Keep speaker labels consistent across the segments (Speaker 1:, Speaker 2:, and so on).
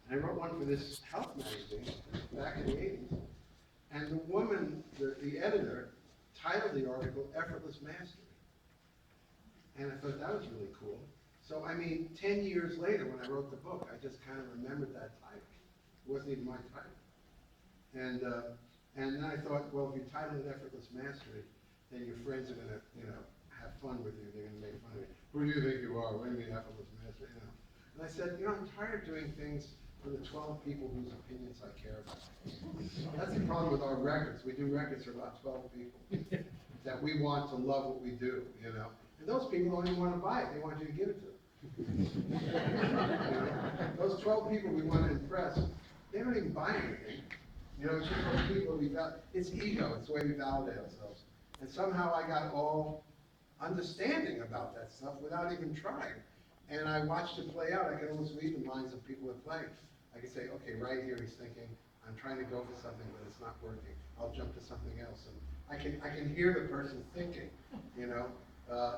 Speaker 1: And I wrote one for this health magazine back in the 80s. And the woman, the editor, titled the article Effortless Mastery. And I thought that was really cool. So, I mean, 10 years later when I wrote the book, I just kind of remembered that title. It wasn't even my title. And then I thought, well, if you title it Effortless Mastery, then your friends are going to, have fun with you. They're going to make fun of you. Who do you think you are? What do you mean Effortless Mastery? And I said, I'm tired of doing things for the 12 people whose opinions I care about. That's the problem with our records. We do records for about 12 people that we want to love what we do, And those people don't even want to buy it. They want you to give it to them. Those 12 people we want to impress, they don't even buy anything. It's just those people it's ego. It's the way we validate ourselves. And somehow I got all understanding about that stuff without even trying. And I watched it play out. I could almost read the minds of people that play. I could say, okay, right here he's thinking, I'm trying to go for something, but it's not working. I'll jump to something else. And I can hear the person thinking,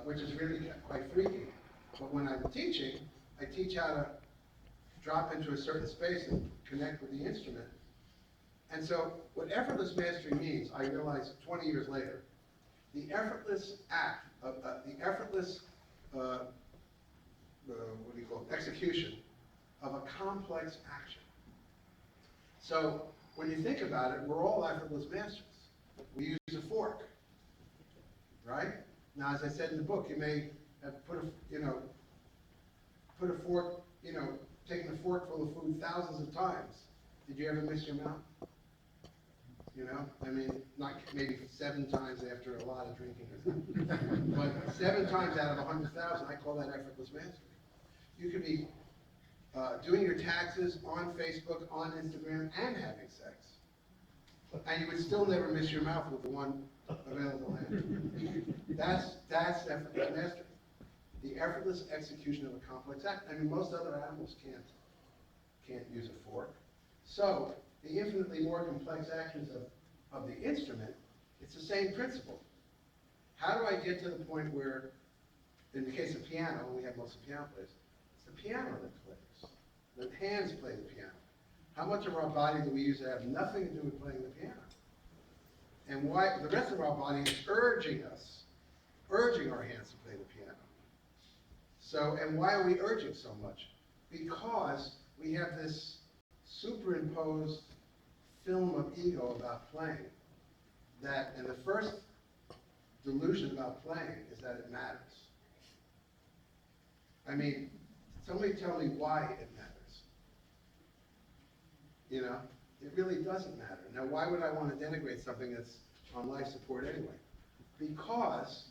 Speaker 1: which is really quite freaky. But when I'm teaching, I teach how to drop into a certain space and connect with the instrument. And so what effortless mastery means, I realized 20 years later, the effortless act, the effortless, execution of a complex action. So when you think about it, we're all effortless masters. We use a fork, right? Now, as I said in the book, you may have put a fork, taken a fork full of food thousands of times. Did you ever miss your mouth? Not maybe 7 times after a lot of drinking or something, but 7 times out of 100,000, I call that effortless mastery. You could be doing your taxes on Facebook, on Instagram, and having sex, and you would still never miss your mouth with the one available hand. That's effortless mastery. The effortless execution of a complex act. Most other animals can't use a fork. So the infinitely more complex actions of the instrument, it's the same principle. How do I get to the point where, in the case of piano, we have most of piano players, it's the piano that plays. The hands play the piano. How much of our body do we use that have nothing to do with playing the piano? And why the rest of our body is urging our hands to play the piano. So, and why are we urging so much? Because we have this superimposed film of ego about playing, and the first delusion about playing is that it matters. Somebody tell me why it matters. It really doesn't matter. Now, why would I want to denigrate something that's on life support anyway? Because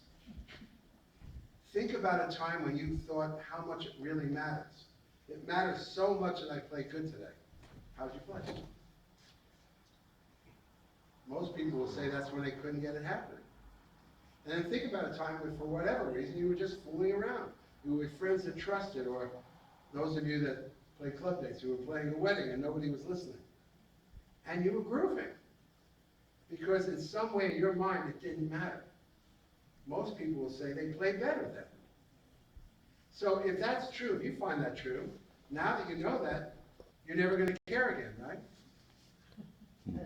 Speaker 1: think about a time when you thought how much it really matters. It matters so much that I play good today. How'd you play? Most people will say that's when they couldn't get it happening. And then think about a time when, for whatever reason, you were just fooling around. You were with friends that trusted, or those of you that play club dates, who were playing a wedding and nobody was listening. And you were grooving. Because in some way in your mind it didn't matter. Most people will say they played better then. So if that's true, if you find that true, now that you know that, you're never going to care again, right?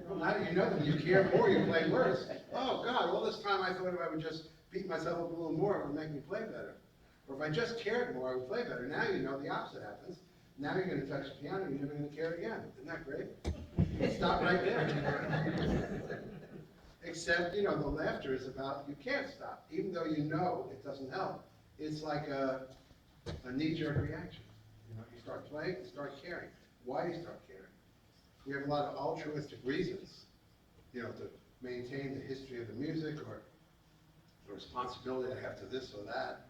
Speaker 1: Well, now that you know that you care more, you play worse. Oh God, all this time I thought if I would just beat myself up a little more, it would make me play better. Or if I just cared more, I would play better. Now you know the opposite happens. Now you're going to touch the piano, you're never going to care again. Isn't that great? Stop right there. Except, the laughter is about, you can't stop. Even though you know it doesn't help. It's like a knee-jerk reaction. You start playing, you start caring. Why do you start caring? We have a lot of altruistic reasons, to maintain the history of the music, or the responsibility I have to this or that,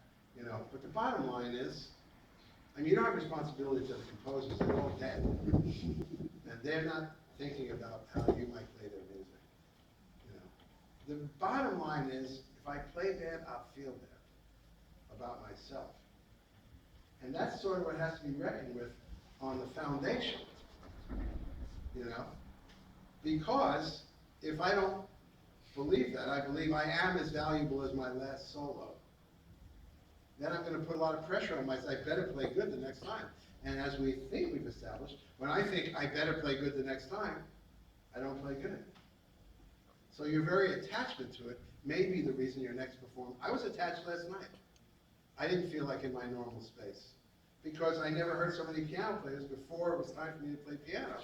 Speaker 1: But the bottom line is, you don't have responsibility to the composers. They're all dead. And they're not thinking about how you might play their music. The bottom line is, if I play bad, I'll feel bad about myself. And that's sort of what has to be reckoned with on the foundation. Because if I don't believe that, I believe I am as valuable as my last solo, then I'm going to put a lot of pressure on myself. I better play good the next time. And as we think we've established, When I think I better play good the next time, I don't play good. So your very attachment to it may be the reason your next performance. I was attached last night. I didn't feel like in my normal space because I never heard so many piano players before it was time for me to play piano.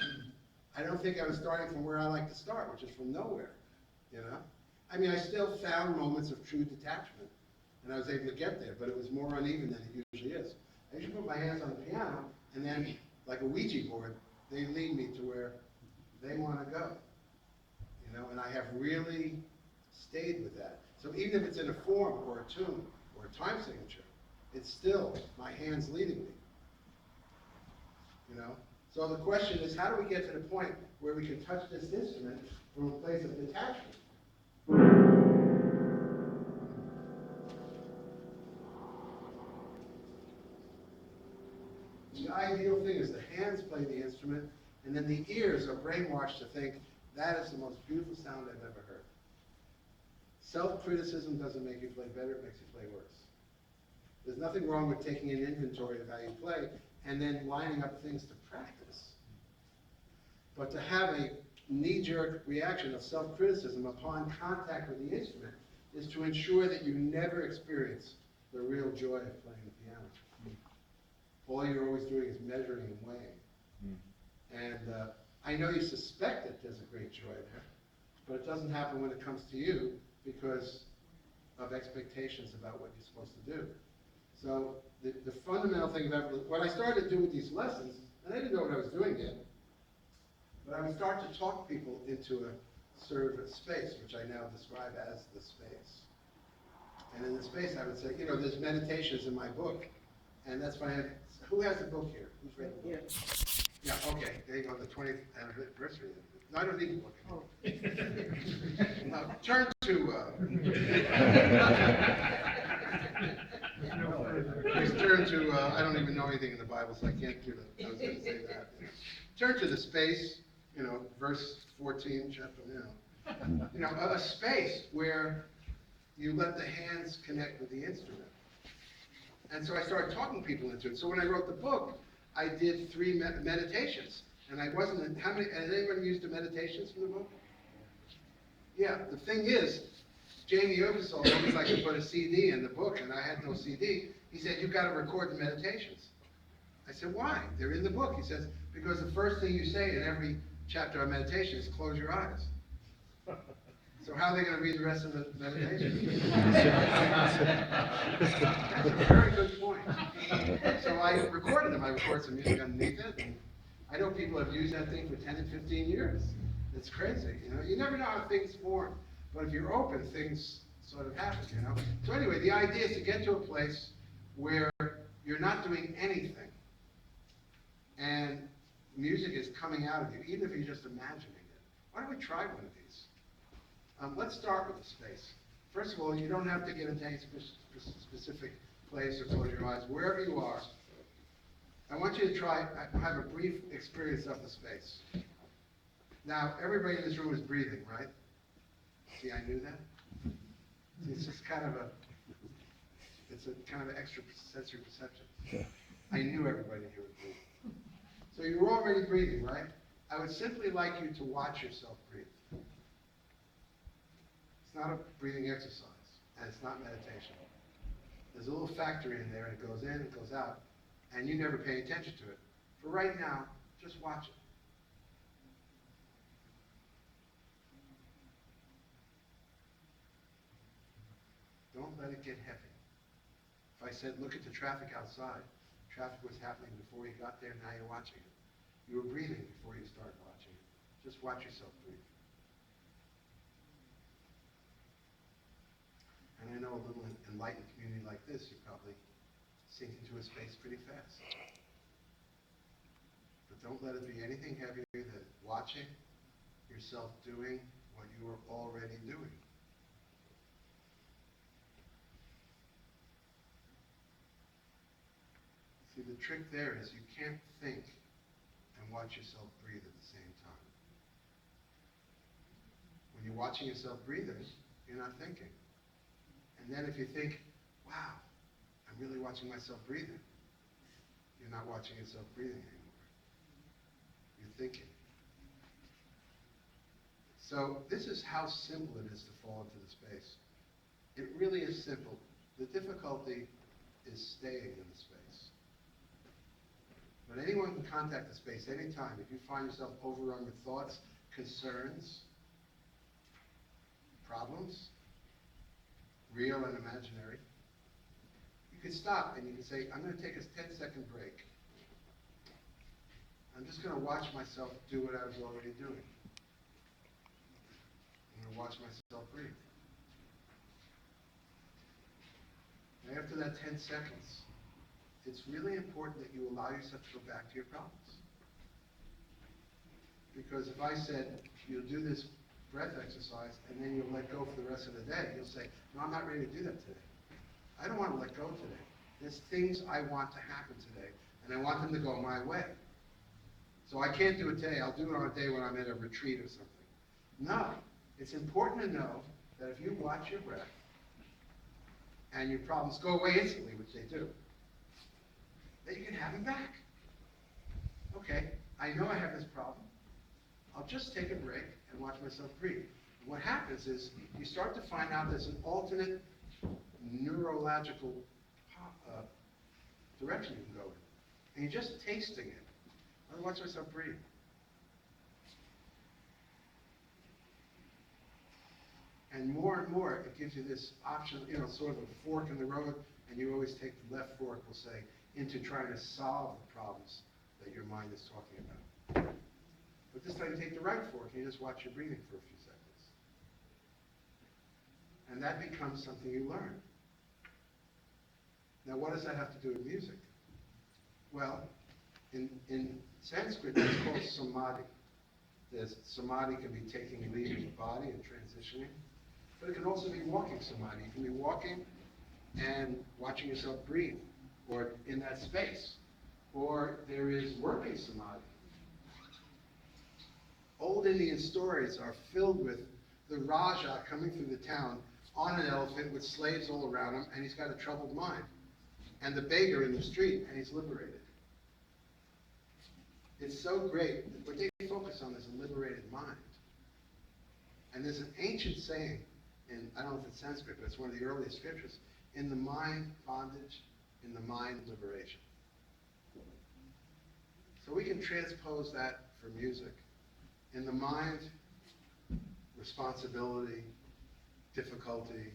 Speaker 1: I don't think I was starting from where I like to start, which is from nowhere, you know? I mean, I still found moments of true detachment, and I was able to get there, but it was more uneven than it usually is. I usually put my hands on the piano, and then, like a Ouija board, they lead me to where they want to go, you know? And I have really stayed with that. So even if it's in a form, or a tune, or a time signature, it's still my hands leading me, you know? So the question is, how do we get to the point where we can touch this instrument from a place of detachment? The ideal thing is the hands play the instrument, and then the ears are brainwashed to think, that is the most beautiful sound I've ever heard. Self-criticism doesn't make you play better, it makes you play worse. There's nothing wrong with taking an inventory of how you play and then lining up things to practice. But to have a knee-jerk reaction of self-criticism upon contact with the instrument is to ensure that you never experience the real joy of playing the piano. All you're always doing is measuring and weighing. And I know you suspect that there's a great joy there, but it doesn't happen when it comes to you because of expectations about what you're supposed to do. So the fundamental thing about what I started to do with these lessons, and I didn't know what I was doing yet, but I would start to talk people into a sort of a space, which I now describe as the space. And in the space, I would say, you know, there's meditations in my book, and that's why who has the book here? Who's read the book? Yeah, okay, there you go, the 20th anniversary. No, I don't need the book. Oh. Now, turn to, please turn to, I don't even know anything in the Bible, so I can't do that. I was going to say that. Turn to the space, you know, verse 14, chapter, you know, a space where you let the hands connect with the instrument. And so I started talking people into it. So when I wrote the book, I did 3 meditations. And I wasn't, how many, has anyone used the meditations from the book? Yeah, the thing is, Jamie Ogasol told me if I could put a CD in the book, and I had no CD. He said, you've got to record the meditations. I said, why? They're in the book. He says, because the first thing you say in every chapter on meditation is close your eyes. So how are they going to read the rest of the meditation? That's a very good point. So I recorded them. I recorded some music underneath it. And I know people have used that thing for 10 and 15 years. It's crazy, you know. You never know how things form. But if you're open, things sort of happen, you know. So anyway, the idea is to get to a place where you're not doing anything. And music is coming out of you, even if you're just imagining it. Why don't we try one of these? Let's start with the space. First of all, you don't have to get into any specific place or close your eyes. Wherever you are, I want you to try, have a brief experience of the space. Now, everybody in this room is breathing, right? See, I knew that. See, it's just kind of it's a kind of extra sensory perception. I knew everybody here would breathe. So you're already breathing, right? I would simply like you to watch yourself breathe. It's not a breathing exercise, and it's not meditation. There's a little factory in there, and it goes in, it goes out, and you never pay attention to it. For right now, just watch it. Don't let it get heavy. If I said, look at the traffic outside, traffic was happening before you got there, now you're watching it. You were breathing before you started watching it. Just watch yourself breathe. And I know a little enlightened community like this, you probably sink into a space pretty fast. But don't let it be anything heavier than watching yourself doing what you are already doing. See, the trick there is you can't think and watch yourself breathe at the same time. When you're watching yourself breathing, you're not thinking. And then if you think, wow, I'm really watching myself breathing, you're not watching yourself breathing anymore. thinking. So this is how simple it is to fall into the space. It really is simple. The difficulty is staying in the space. But anyone can contact the space anytime. If you find yourself overrun with thoughts, concerns, problems, real and imaginary, you can stop and you can say, I'm going to take a 10-second break. I'm just going to watch myself do what I was already doing. I'm going to watch myself breathe. And after that 10 seconds, it's really important that you allow yourself to go back to your problems. Because if I said, you'll do this breath exercise and then you'll let go for the rest of the day, you'll say, no, I'm not ready to do that today. I don't want to let go today. There's things I want to happen today, and I want them to go my way. So I can't do it today. I'll do it on a day when I'm at a retreat or something. No. It's important to know that if you watch your breath and your problems go away instantly, which they do, that you can have them back. Okay, I know I have this problem. I'll just take a break and watch myself breathe. And what happens is you start to find out there's an alternate neurological direction you can go in. And you're just tasting it. I'll watch myself breathe. And more, it gives you this option, sort of a fork in the road, and you always take the left fork, we'll say, into trying to solve the problems that your mind is talking about. But this time you take the right fork, and you just watch your breathing for a few seconds. And that becomes something you learn. Now, what does that have to do with music? Well, in Sanskrit, it's called samadhi. Samadhi can be taking and leaving the body and transitioning, but it can also be walking samadhi. You can be walking and watching yourself breathe, or in that space. Or there is working samadhi. Old Indian stories are filled with the Raja coming through the town on an elephant with slaves all around him, and he's got a troubled mind. And the beggar in the street, and he's liberated. It's so great. What they focus on is a liberated mind. And there's an ancient saying, and I don't know if it's Sanskrit, but it's one of the earliest scriptures, in the mind, bondage, in the mind, liberation. So we can transpose that for music. In the mind, responsibility, difficulty.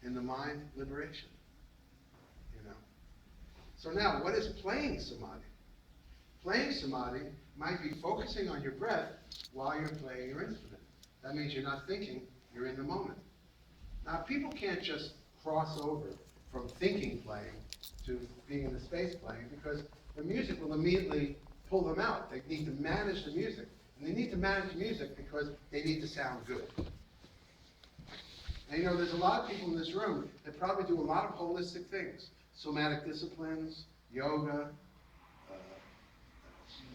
Speaker 1: In the mind, liberation. So now, what is playing samadhi? Playing samadhi might be focusing on your breath while you're playing your instrument. That means you're not thinking, you're in the moment. Now, people can't just cross over from thinking playing to being in the space playing, because the music will immediately pull them out. They need to manage the music. And they need to manage the music because they need to sound good. And there's a lot of people in this room that probably do a lot of holistic things. Somatic disciplines, yoga,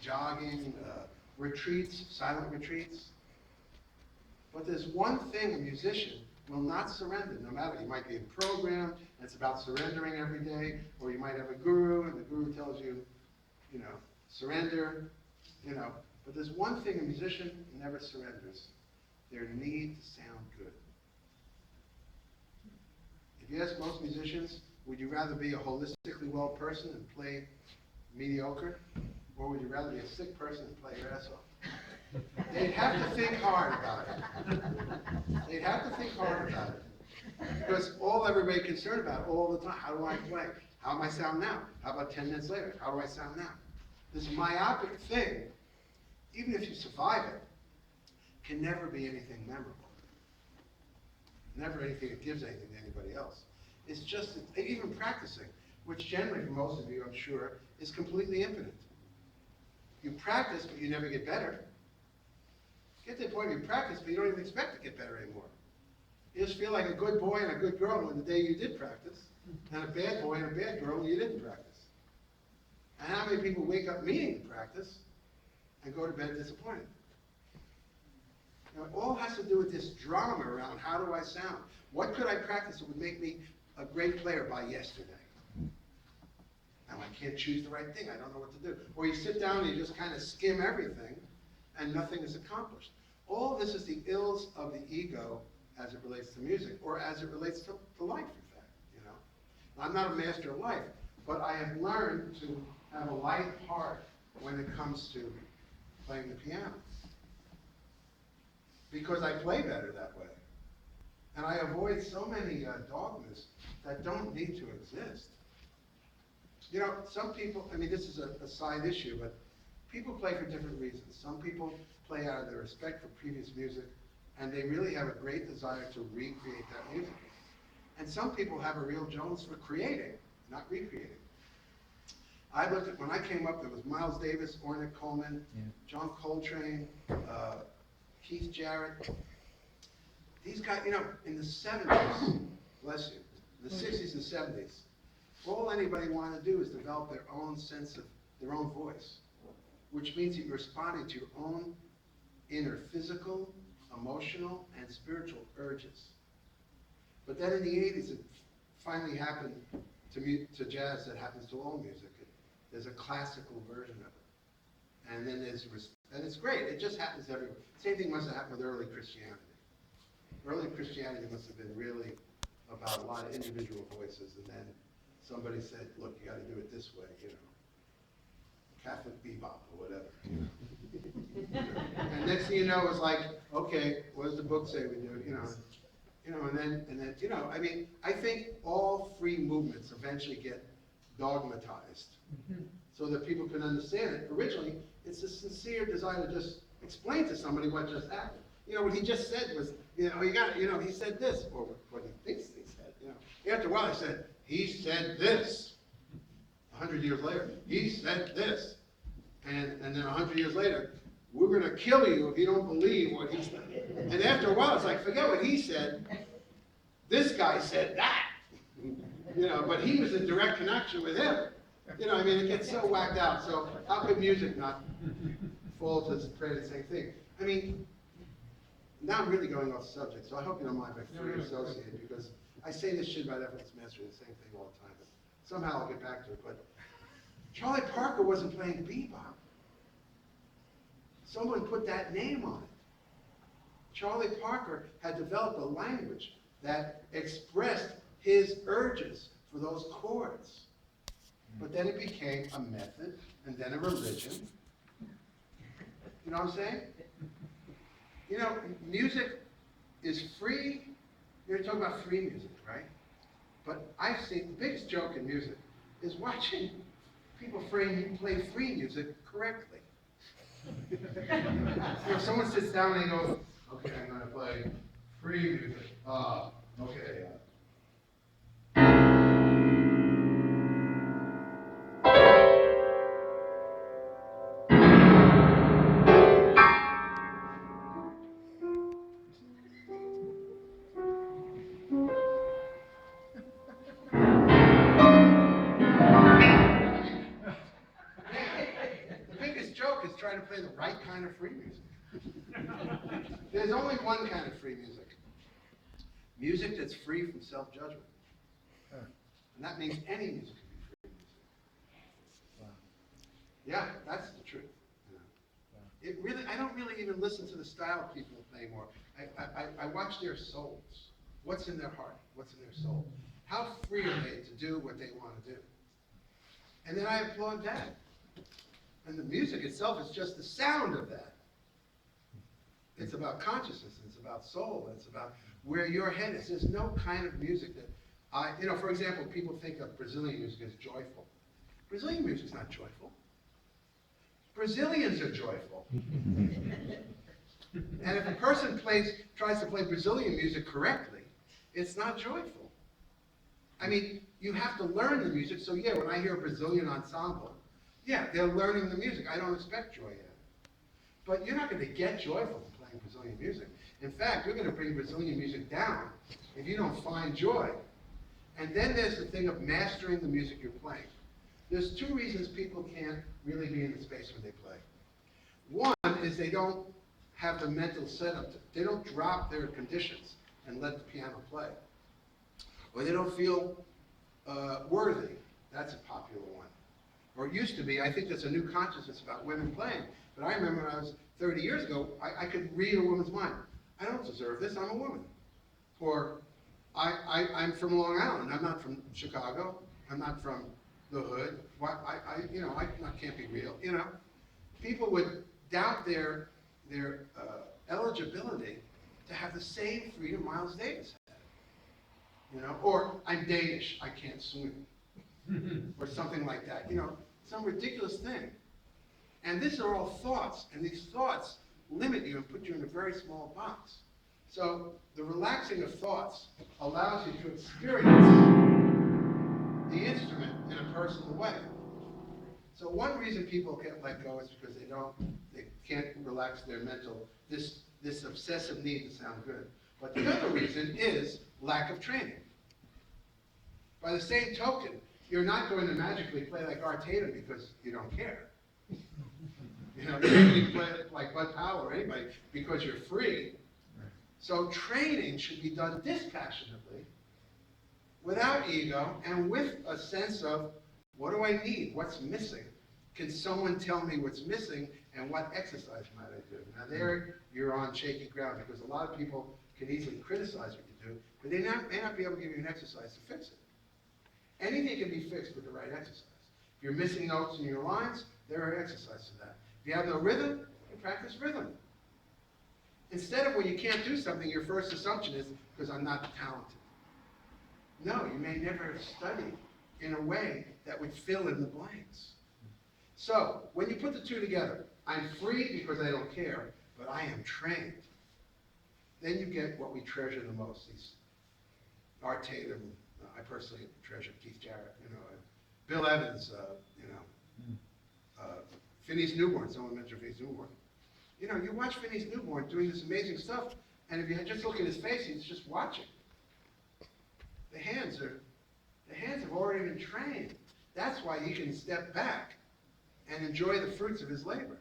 Speaker 1: jogging, retreats, silent retreats. But there's one thing a musician will not surrender, no matter. You might be in a program, and it's about surrendering every day, or you might have a guru, and the guru tells you, surrender, But there's one thing a musician never surrenders: their need to sound good. If you ask most musicians, would you rather be a holistically well person and play mediocre, or would you rather be a sick person and play your ass off? They'd have to think hard about it. They'd have to think hard about it. Because all everybody concerned about all the time, how do I play? How do I sound now? How about 10 minutes later? How do I sound now? This myopic thing, even if you survive it, can never be anything memorable. Never anything that gives anything to anybody else. It's just, even practicing, which generally for most of you, I'm sure, is completely impotent. You practice, but you never get better. Get to the point where you practice, but you don't even expect to get better anymore. You just feel like a good boy and a good girl on the day you did practice, and a bad boy and a bad girl when you didn't practice. And how many people wake up meaning to practice and go to bed disappointed? Now, it all has to do with this drama around how do I sound? What could I practice that would make me a great player by yesterday? Now I can't choose the right thing, I don't know what to do. Or you sit down and you just kind of skim everything, and nothing is accomplished. All this is the ills of the ego as it relates to music, or as it relates to life, in fact, you know. I'm not a master of life, but I have learned to have a light heart when it comes to playing the piano. Because I play better that way. And I avoid so many dogmas that don't need to exist. You know, some people, I mean, this is a side issue, but people play for different reasons. Some people play out of their respect for previous music, and they really have a great desire to recreate that music. And some people have a real Jones for creating, not recreating. I looked at, when I came up, there was Miles Davis, Ornette Coleman, John Coltrane, Keith Jarrett. These guys, you know, in the 70s, bless you, the 60s and 70s, all anybody wanted to do is develop their own sense of their own voice, which means that you're responding to your own inner physical, emotional, and spiritual urges. But then in the 80s, it finally happened to jazz that happens to all music. There's a classical version of it. And then and it's great, it just happens everywhere. Same thing must have happened with early Christianity. Early Christianity must have been really about a lot of individual voices, and then somebody said, look, you gotta do it this way, you know. Catholic bebop or whatever. And next thing you know, it's like, okay, what does the book say we do, you know? And then, you know, I mean, I think all free movements eventually get dogmatized so that people can understand it. Originally, it's a sincere desire to just explain to somebody what just happened. You know, what he just said was, you know, you got, you know, he said this, or what he thinks he said, you know. After a while, he said, he said this. 100 years later, he said this. And then 100 years later, we're going to kill you if you don't believe what he said. And after a while, it's like, forget what he said. This guy said that. You know, but he was in direct connection with him. You know, I mean, it gets so whacked out. So how could music not fall to the same thing? I mean, now I'm really going off subject, so I hope you don't mind if I free associate, because I say this shit about Effortless Mastery, the same thing all the time, but somehow I'll get back to it. But Charlie Parker wasn't playing bebop. Someone put that name on it. Charlie Parker had developed a language that expressed his urges for those chords. But then it became a method, and then a religion. You know what I'm saying? You know, music is free. You're talking about free music, right? But I've seen, the biggest joke in music is watching people play free music correctly. You know, someone sits down and they go, okay, I'm going to play free music. Okay. Trying to play the right kind of free music. There's only one kind of free music. Music that's free from self-judgment. And that means any music can be free music. Yeah, that's the truth. You know. It really, I don't really even listen to the style people anymore. I watch their souls. What's in their heart? What's in their soul? How free are they to do what they want to do? And then I applaud that. And the music itself is just the sound of that. It's about consciousness, it's about soul, it's about where your head is. There's no kind of music that you know, for example, people think of Brazilian music as joyful. Brazilian music is not joyful. Brazilians are joyful. And if a person tries to play Brazilian music correctly, it's not joyful. I mean, you have to learn the music, so yeah, when I hear a Brazilian ensemble, yeah, they're learning the music. I don't expect joy in it. But you're not going to get joyful from playing Brazilian music. In fact, you're going to bring Brazilian music down if you don't find joy. And then there's the thing of mastering the music you're playing. There's two reasons people can't really be in the space when they play. One is they don't have the mental setup. They don't drop their conditions and let the piano play. Or they don't feel worthy. That's a popular one. or it used to be. I think there's a new consciousness about women playing. But I remember when I was 30 years ago, I could read a woman's mind. I don't deserve this, I'm a woman. Or, I'm from Long Island, I'm not from Chicago, I'm not from the hood. Why, I can't be real, you know. People would doubt their eligibility to have the same freedom Miles Davis had. You know, or I'm Danish, I can't swim. Or something like that, you know, some ridiculous thing. And these are all thoughts, and these thoughts limit you and put you in a very small box. So the relaxing of thoughts allows you to experience the instrument in a personal way. So one reason people can't let go is because they can't relax their mental, this obsessive need to sound good. But the other reason is lack of training. By the same token, you're not going to magically play like Art Tatum because you don't care. You know, you're not going to play like Bud Powell or anybody because you're free. So training should be done dispassionately, without ego, and with a sense of, what do I need? What's missing? Can someone tell me what's missing, and what exercise might I do? Now there, you're on shaky ground, because a lot of people can easily criticize what you do, but they may not be able to give you an exercise to fix it. Anything can be fixed with the right exercise. If you're missing notes in your lines, there are exercises for that. If you have no rhythm, you practice rhythm. Instead of when you can't do something, your first assumption is, because I'm not talented. No, you may never have studied in a way that would fill in the blanks. So, when you put the two together, I'm free because I don't care, but I am trained. Then you get what we treasure the most, these Art Tatum, I personally treasure Keith Jarrett, you know, Bill Evans, Phineas Newborn, someone mentioned Phineas Newborn. You know, you watch Phineas Newborn doing this amazing stuff, and if you just look at his face, he's just watching. The hands have already been trained. That's why he can step back and enjoy the fruits of his labor.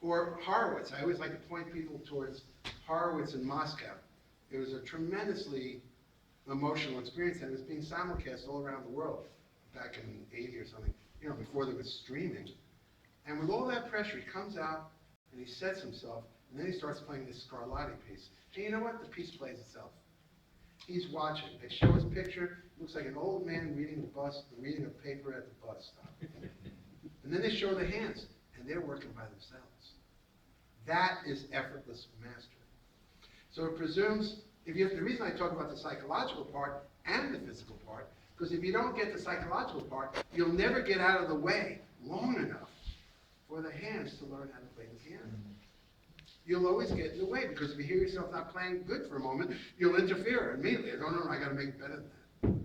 Speaker 1: Or Horowitz, I always like to point people towards Horowitz in Moscow. It was a tremendously emotional experience, and it was being simulcast all around the world back in '80 or something, you know, before there was streaming. And with all that pressure, he comes out and he sets himself, and then he starts playing this Scarlatti piece. And you know what? The piece plays itself. He's watching. They show his picture. It looks like an old man reading a paper at the bus stop. And then they show the hands, and they're working by themselves. That is effortless mastery. So it presumes, the reason I talk about the psychological part and the physical part, because if you don't get the psychological part, you'll never get out of the way long enough for the hands to learn how to play the piano. You'll always get in the way, because if you hear yourself not playing good for a moment, you'll interfere immediately. No, I got to make it better than that.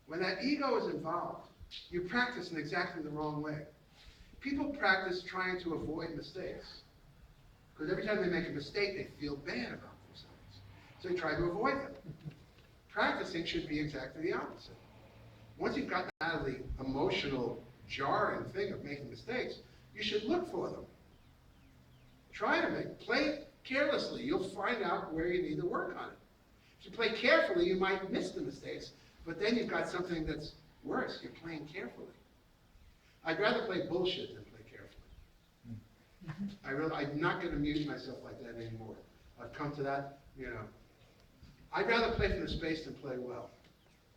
Speaker 1: When that ego is involved, you practice in exactly the wrong way. People practice trying to avoid mistakes, because every time they make a mistake, they feel bad about themselves. So they try to avoid them. Practicing should be exactly the opposite. Once you've gotten out of the emotional, jarring thing of making mistakes, you should look for them. Try to play carelessly. You'll find out where you need to work on it. If you play carefully, you might miss the mistakes, but then you've got something that's worse. You're playing carefully. I'd rather play bullshit than play carefully. I'm not going to amuse myself like that anymore. I've come to that, you know. I'd rather play from the space than play well.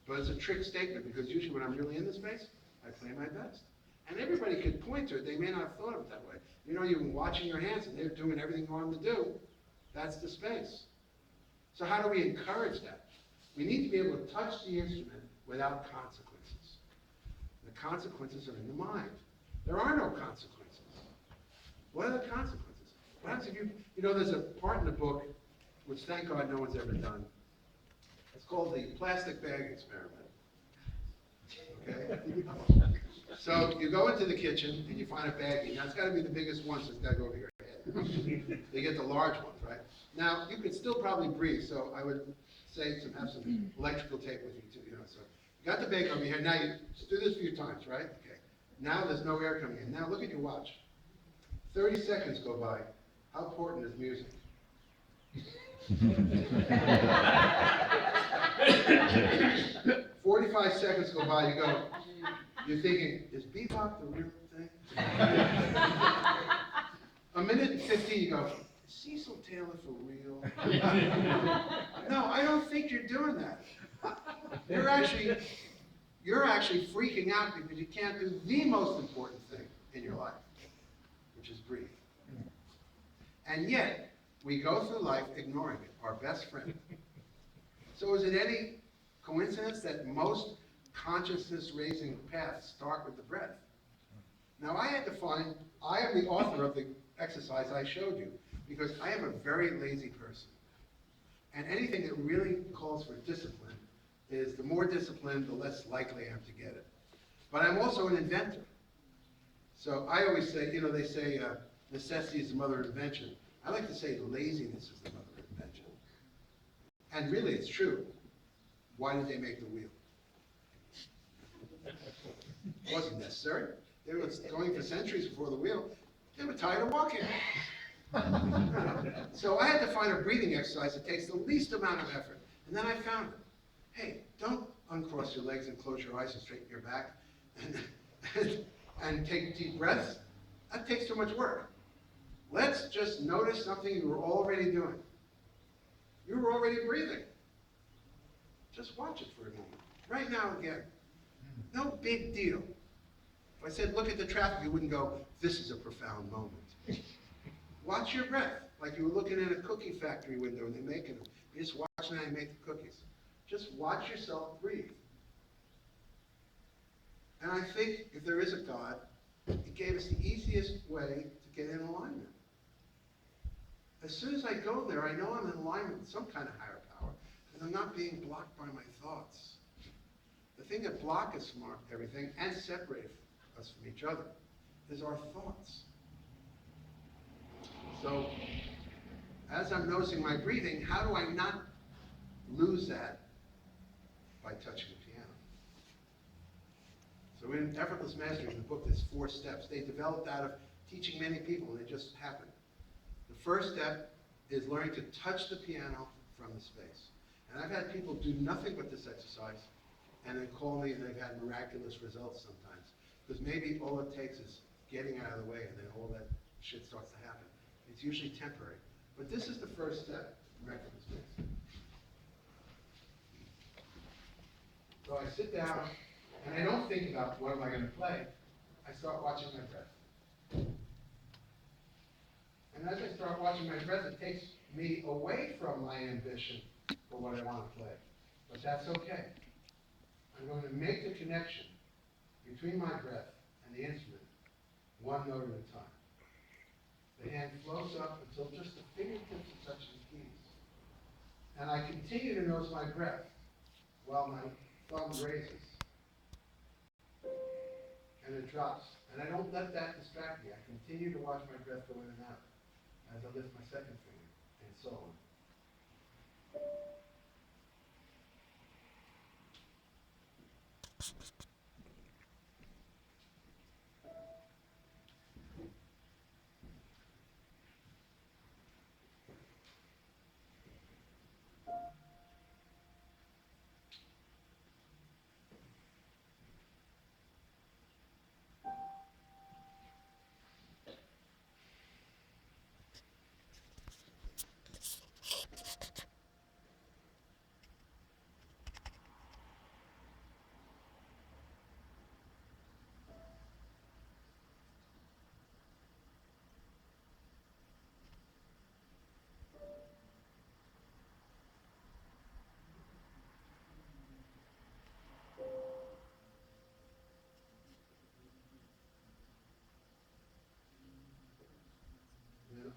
Speaker 1: But it's a trick statement, because usually when I'm really in the space, I play my best. And everybody could point to it. They may not have thought of it that way. You know, you've been watching your hands and they're doing everything you want them to do. That's the space. So how do we encourage that? We need to be able to touch the instrument without consequences. The consequences are in the mind. There are no consequences. What are the consequences? What happens if you know, there's a part in the book, which thank God no one's ever done. It's called the plastic bag experiment. Okay? So you go into the kitchen and you find a baggie. Now it's got to be the biggest one, so it's got to go over your head. They get the large ones, right? Now you could still probably breathe, so I would say have some electrical tape with you too. You know, so you got the baggie over here. Now you just do this a few times, right? Okay. Now there's no air coming in. Now look at your watch. 30 seconds go by. How important is music? 40 45 seconds go by, you're thinking, is bebop the real thing? A minute and 15, you go, is Cecil Taylor for real? No, I don't think you're doing that. You're actually freaking out because you can't do the most important thing in your life, which is breathe. And yet, we go through life ignoring it, our best friend. So is it any coincidence that most consciousness-raising paths start with the breath? Now I am the author of the exercise I showed you, because I am a very lazy person. And anything that really calls for discipline is, the more disciplined, the less likely I am to get it. But I'm also an inventor. So I always say, they say necessity is the mother of invention. I like to say laziness is the mother of invention. And really, it's true. Why did they make the wheel? It wasn't necessary. They were going for centuries before the wheel. They were tired of walking. So I had to find a breathing exercise that takes the least amount of effort. And then I found it. Hey, don't uncross your legs and close your eyes and straighten your back and take deep breaths. That takes too much work. Let's just notice something you were already doing. You were already breathing. Just watch it for a moment. Right now again. No big deal. If I said, look at the traffic, you wouldn't go, this is a profound moment. Watch your breath, like you were looking at a cookie factory window and they're making them. You're just watching how they make the cookies. Just watch yourself breathe. And I think if there is a God, He gave us the easiest way to get in alignment. As soon as I go there, I know I'm in alignment with some kind of higher power, and I'm not being blocked by my thoughts. The thing that blocks us from everything and separates us from each other is our thoughts. So, as I'm noticing my breathing, how do I not lose that by touching the piano? So in Effortless Mastery, in the book, there's 4 steps. They developed out of teaching many people, and it just happened. The first step is learning to touch the piano from the space. And I've had people do nothing but this exercise, and then call me, and they've had miraculous results sometimes. Because maybe all it takes is getting out of the way, and then all that shit starts to happen. It's usually temporary. But this is the first step, miraculous space. So I sit down, and I don't think about what am I going to play. I start watching my breath. And as I start watching my breath, it takes me away from my ambition for what I want to play. But that's okay. I'm going to make the connection between my breath and the instrument, one note at a time. The hand floats up until just the fingertips are touching the keys. And I continue to notice my breath while my thumb raises. And it drops. And I don't let that distract me. I continue to watch my breath go in and out as I lift my second finger, and so on.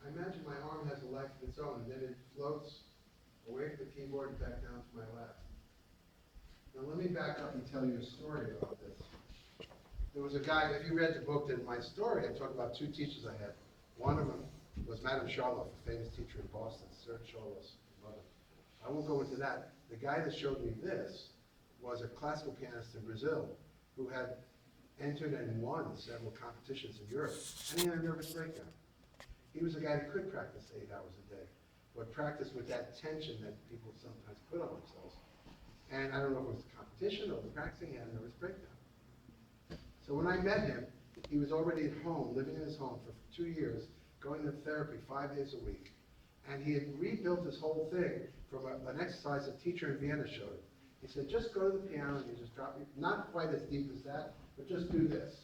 Speaker 1: I imagine my arm has a life of its own, and then it floats away from the keyboard and back down to my lap. Now let me back up and tell you a story about this. There was a guy, if you read the book, in my story, I talk about 2 teachers I had. One of them was Madame Charlotte, a famous teacher in Boston, Sir Charlotte's mother. I won't go into that. The guy that showed me this was a classical pianist in Brazil who had entered and won several competitions in Europe, and he had a nervous breakdown. He was a guy who could practice 8 hours a day, but practice with that tension that people sometimes put on themselves. And I don't know if it was a competition competition or the practicing, he had a nervous breakdown. So when I met him, he was already at home, living in his home for 2 years, going to therapy 5 days a week. And he had rebuilt this whole thing from an exercise a teacher in Vienna showed him. He said, just go to the piano and you just drop it, not quite as deep as that, but just do this.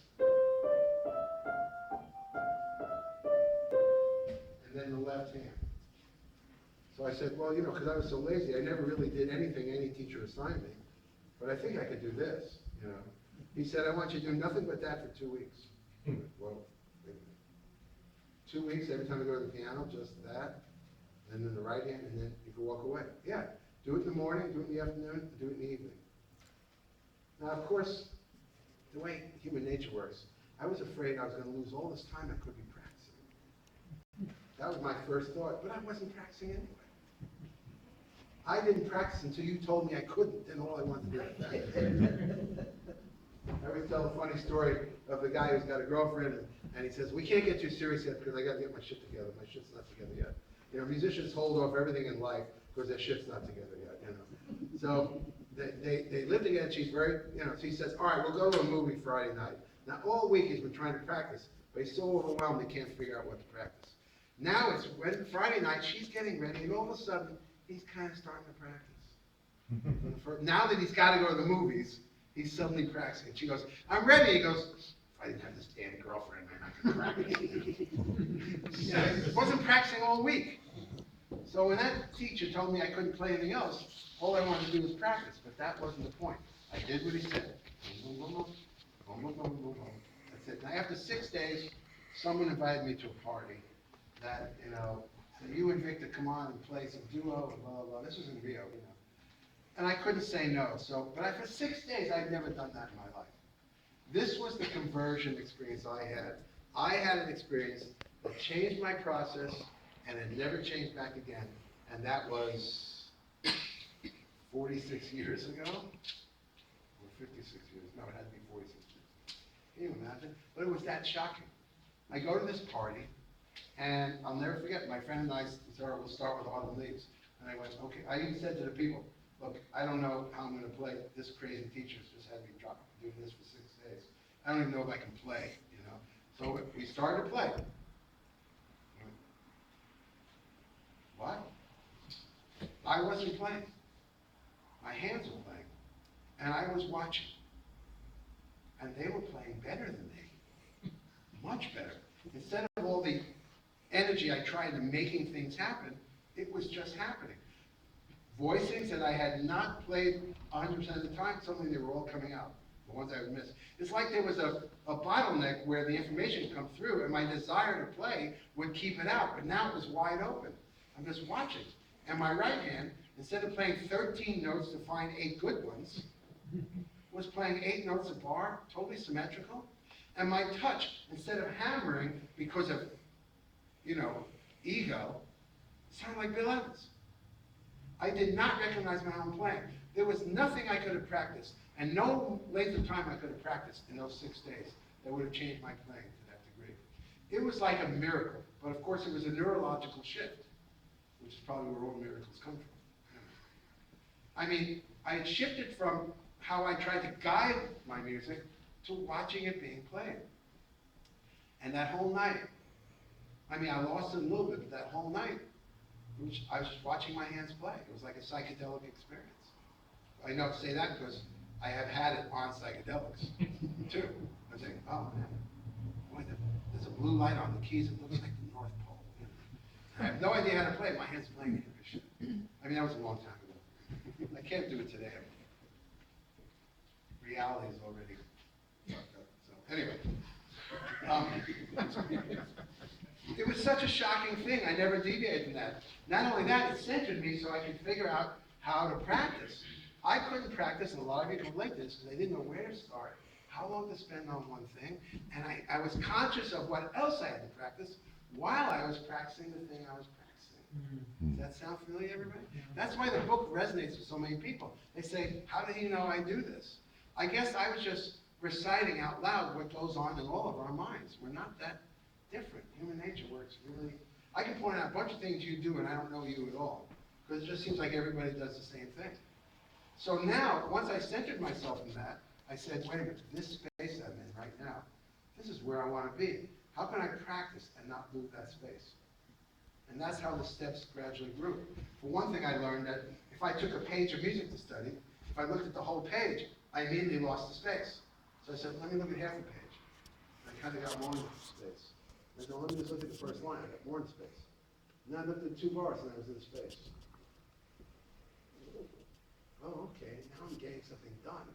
Speaker 1: And then the left hand. So I said, well, because I was so lazy, I never really did anything any teacher assigned me. But I think I could do this, He said, I want you to do nothing but that for 2 weeks. Well, wait a minute. 2 weeks, every time I go to the piano, just that, and then the right hand, and then you can walk away. Yeah, do it in the morning, do it in the afternoon, do it in the evening. Now, of course, the way human nature works, I was afraid I was going to lose all this time I could be practicing. That was my first thought, but I wasn't practicing anyway. I didn't practice until you told me I couldn't, and all I wanted to do was practice. I always tell a funny story of the guy who's got a girlfriend, and he says, we can't get too serious yet because I got to get my shit together. My shit's not together yet. Musicians hold off everything in life because their shit's not together yet, So they live together, and she's very, so he says, all right, we'll go to a movie Friday night. Now, all week he's been trying to practice, but he's so overwhelmed he can't figure out what to practice. Now it's Friday night, she's getting ready, and all of a sudden, he's kind of starting to practice. Now that he's got to go to the movies, he's suddenly practicing. She goes, I'm ready. He goes, if I didn't have this damn girlfriend, I'm not going to practice. Wasn't practicing all week. So when that teacher told me I couldn't play anything else, all I wanted to do was practice, but that wasn't the point. I did what he said. That's it. Now after 6 days, someone invited me to a party that, said, you and Victor come on and play some duo and blah, blah, blah. This was in Rio, And I couldn't say no. But for 6 days, I'd never done that in my life. This was the conversion experience I had. I had an experience that changed my process, and it never changed back again. And that was 46 years ago, or 56 years. No, it had to be 46 years. Can you imagine? But it was that shocking. I go to this party, and I'll never forget, my friend and I said, we'll start with Autumn Leaves. And I went, okay. I even said to the people, look, I don't know how I'm going to play. This crazy teacher's just had me doing this for 6 days. I don't even know if I can play, So we started to play. What? I wasn't playing. My hands were playing. And I was watching. And they were playing better than me. Much better. Instead of all the energy I tried to making things happen, it was just happening. Voicings that I had not played 100% of the time, suddenly they were all coming out, the ones I would miss. It's like there was a bottleneck where the information would come through and my desire to play would keep it out, but now it was wide open. I'm just watching. And my right hand, instead of playing 13 notes to find 8 good ones, was playing 8 notes a bar, totally symmetrical. And my touch, instead of hammering because of, ego, sounded like Bill Evans. I did not recognize my own playing. There was nothing I could have practiced, and no length of time I could have practiced in those 6 days that would have changed my playing to that degree. It was like a miracle, but of course it was a neurological shift, which is probably where all miracles come from. I mean, I had shifted from how I tried to guide my music to watching it being played. And that whole night, I lost it a little bit, but that whole night, I was just watching my hands play. It was like a psychedelic experience. I know to say that because I have had it on psychedelics, too. I'm saying, oh man, boy, there's a blue light on the keys. It looks like the North Pole. I have no idea how to play it. My hand's playing it. That was a long time ago. I can't do it today. Reality is already fucked up. So anyway, it was such a shocking thing. I never deviated from that. Not only that, it centered me so I could figure out how to practice. I couldn't practice, and a lot of you can relate to this because I didn't know where to start, how long to spend on one thing, and I was conscious of what else I had to practice while I was practicing the thing I was practicing. Does that sound familiar, everybody? That's why the book resonates with so many people. They say, how do you know I do this? I guess I was just reciting out loud what goes on in all of our minds. We're not that different. Human nature works really. I can point out a bunch of things you do and I don't know you at all. Because it just seems like everybody does the same thing. So now, once I centered myself in that, I said, wait a minute, this space I'm in right now, this is where I want to be. How can I practice and not lose that space? And that's how the steps gradually grew. For one thing, I learned that if I took a page of music to study, if I looked at the whole page, I immediately lost the space. So I said, let me look at half the page. And I kind of got more in the space. And I said, let me just look at the first line, I got more in space. And then I looked at 2 bars and I was in space. Oh, okay, now I'm getting something done.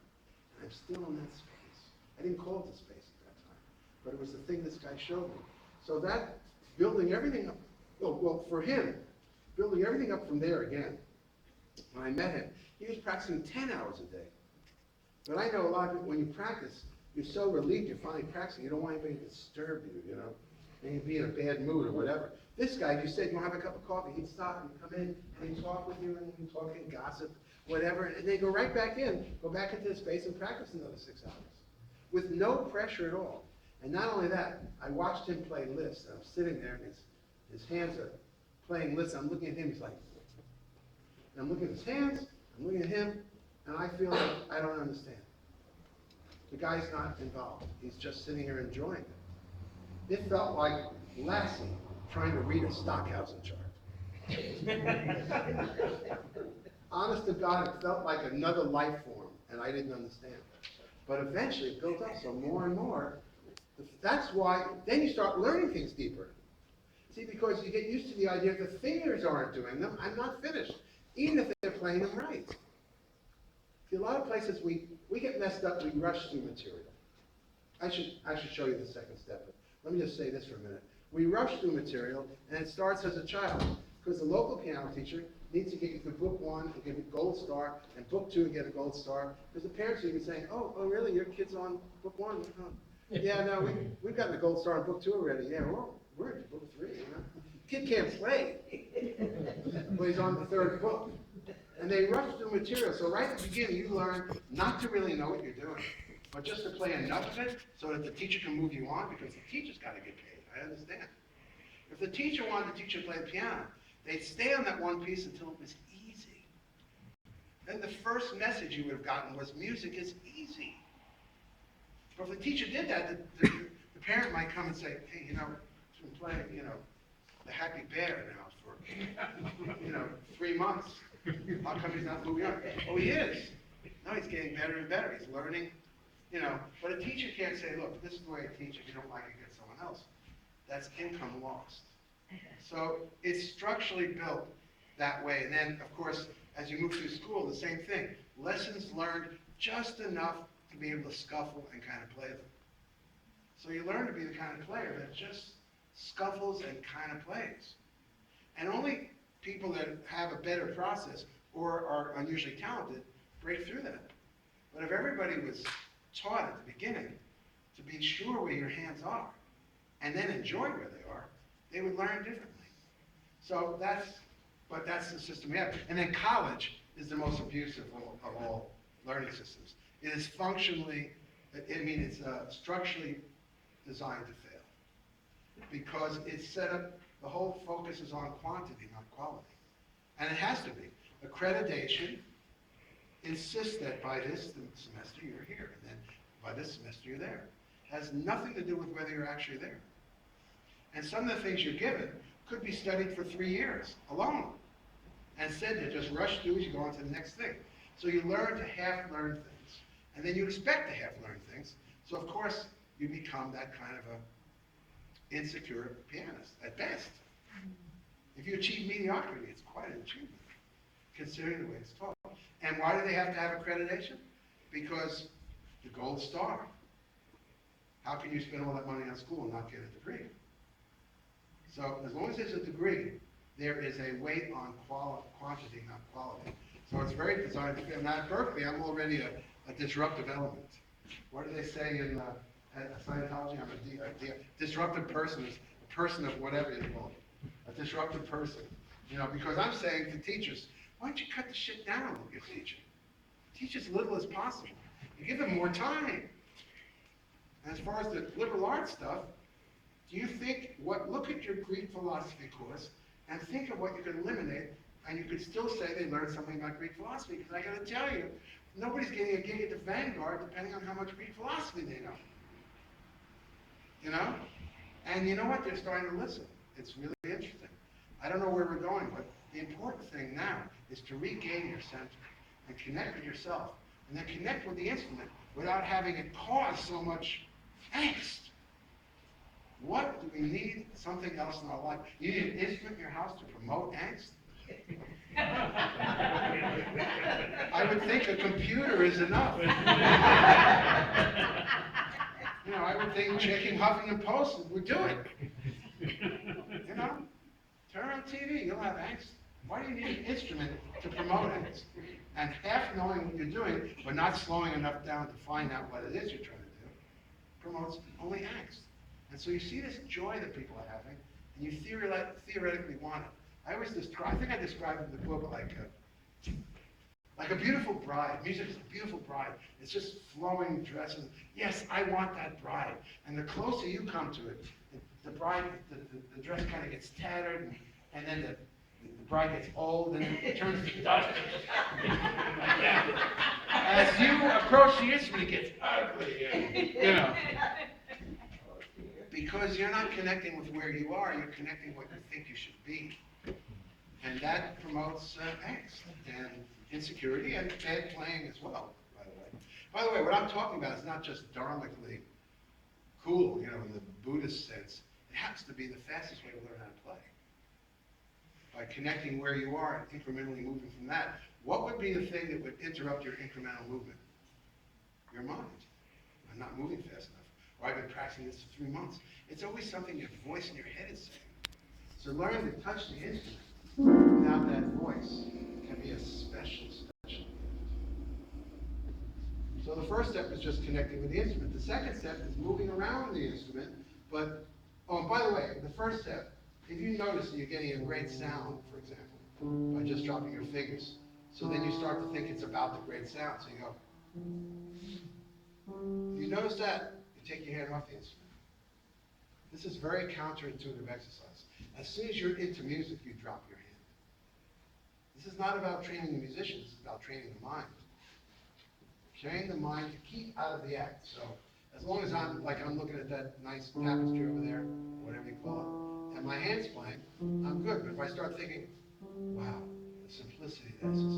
Speaker 1: And I'm still in that space. I didn't call it the space at that time, but it was the thing this guy showed me. So that, building everything up, well, for him, building everything up from there again, when I met him, he was practicing 10 hours a day. But I know a lot of people, when you practice, you're so relieved you're finally practicing, you don't want anybody to disturb you, you know, and you'd be in a bad mood or whatever. This guy, if you said, you want to have a cup of coffee, he'd stop and come in and he'd talk with you and he'd talk and gossip, whatever, and they go right back in, go back into the space and practice another 6 hours. With no pressure at all. And not only that, I watched him play Liszt, and I'm sitting there and his hands are playing Liszt, I'm looking at him, he's like, and I'm looking at his hands, I'm looking at him, and I feel like I don't understand. The guy's not involved, he's just sitting here enjoying it. It felt like Lassie trying to read a Stockhausen chart. Honest to God, it felt like another life form, and I didn't understand. But eventually it built up, so more and more. That's why, then you start learning things deeper. See, because you get used to the idea that the fingers aren't doing them, I'm not finished, even if they're playing them right. See, a lot of places we get messed up, we rush through material. I should show you the second step, but let me just say this for a minute. We rush through material, and it starts as a child, because the local piano teacher needs to get you through book 1 and give you a gold star, and book 2 and get a gold star, because the parents are even saying, oh, really, your kid's on book 1? Oh. Yeah, no, we've gotten a gold star on book 2 already. Yeah, well, we're at book 3, you know. Kid can't play, but he's on the 3rd book. And they rush through material, so right at the beginning you learn not to really know what you're doing, but just to play enough of it so that the teacher can move you on, because the teacher's got to get paid, I understand. If the teacher wanted the teacher to play the piano, they'd stay on that one piece until it was easy. Then the first message you would have gotten was, music is easy. But if the teacher did that, the parent might come and say, hey, you know, he's been playing, you know, the Happy Bear now for, you know, 3 months. How come he's not moving on? Oh, he is. No, he's getting better and better. He's learning, you know. But a teacher can't say, look, this is the way I teach. If you don't like it, get someone else. That's income lost. So it's structurally built that way. And then, of course, as you move through school, the same thing. Lessons learned just enough to be able to scuffle and kind of play them. So you learn to be the kind of player that just scuffles and kind of plays. And only people that have a better process or are unusually talented break through that. But if everybody was taught at the beginning to be sure where your hands are and then enjoy where they are, they would learn differently. So that's the system we have. And then college is the most abusive of all learning systems. It is functionally, it's structurally designed to fail. Because it's set up, the whole focus is on quantity, not quality. And it has to be. Accreditation insists that by this semester you're here, and then by this semester you're there. It has nothing to do with whether you're actually there. And some of the things you're given could be studied for 3 years alone. And said to just rush through as you go on to the next thing. So you learn to half-learn things. And then you expect to half-learn things. So of course, you become that kind of a insecure pianist, at best. If you achieve mediocrity, it's quite an achievement, considering the way it's taught. And why do they have to have accreditation? Because the gold star. How can you spend all that money on school and not get a degree? So as long as there's a degree, there is a weight on quantity, not quality. So it's very designed to fail. Now at Berkeley, I'm already a disruptive element. What do they say in Scientology? I'm a disruptive person is a person of whatever you call it. A disruptive person. You know, because I'm saying to teachers, why don't you cut the shit down with your teaching? Teach as little as possible. You give them more time. And as far as the liberal arts stuff, do you think, look at your Greek philosophy course and think of what you can eliminate And you could still say they learned something about Greek philosophy, because I got to tell you, nobody's getting a gig at the Vanguard depending on how much Greek philosophy they know. You know? And you know what? They're starting to listen. It's really interesting. I don't know where we're going, but the important thing now is to regain your center and connect with yourself, and then connect with the instrument without having it cause so much angst. What do we need? Something else in our life. You need an instrument in your house to promote angst? I would think a computer is enough. You know, I would think checking Huffington Post would do it. You know? Turn on TV, you'll have angst. Why do you need an instrument to promote angst? And half knowing what you're doing, but not slowing enough down to find out what it is you're trying to do, promotes only angst. And so you see this joy that people are having, and you theoretically want it. I think I described in the book like a beautiful bride. Music is a beautiful bride. It's just flowing dresses. Yes, I want that bride. And the closer you come to it, the bride, the dress kind of gets tattered, and then the bride gets old, and it turns to dust. As you approach the instrument, it gets ugly, you know. Because you're not connecting with where you are, you're connecting what you think you should be. And that promotes angst and insecurity and bad playing as well, by the way. By the way, what I'm talking about is not just dharmically cool, you know, in the Buddhist sense. It happens to be the fastest way to learn how to play. By connecting where you are and incrementally moving from that. What would be the thing that would interrupt your incremental movement? Your mind. I'm not moving fast enough. Or I've been practicing this for 3 months. It's always something your voice in your head is saying. So learning to touch the instrument without that voice can be a special. So the first step is just connecting with the instrument. The second step is moving around the instrument. But, oh, and by the way, the first step, if you notice that you're getting a great sound, for example, by just dropping your fingers, so then you start to think it's about the great sound. So you go, if you notice that, you take your hand off the instrument. This is very counterintuitive exercise. As soon as you're into music, you drop your hand. This is not about training the musicians, it's about training the mind. Training the mind to keep out of the act. So as long as I'm looking at that nice tapestry over there, whatever you call it, and my hand's playing, I'm good. But if I start thinking, wow, the simplicity of this is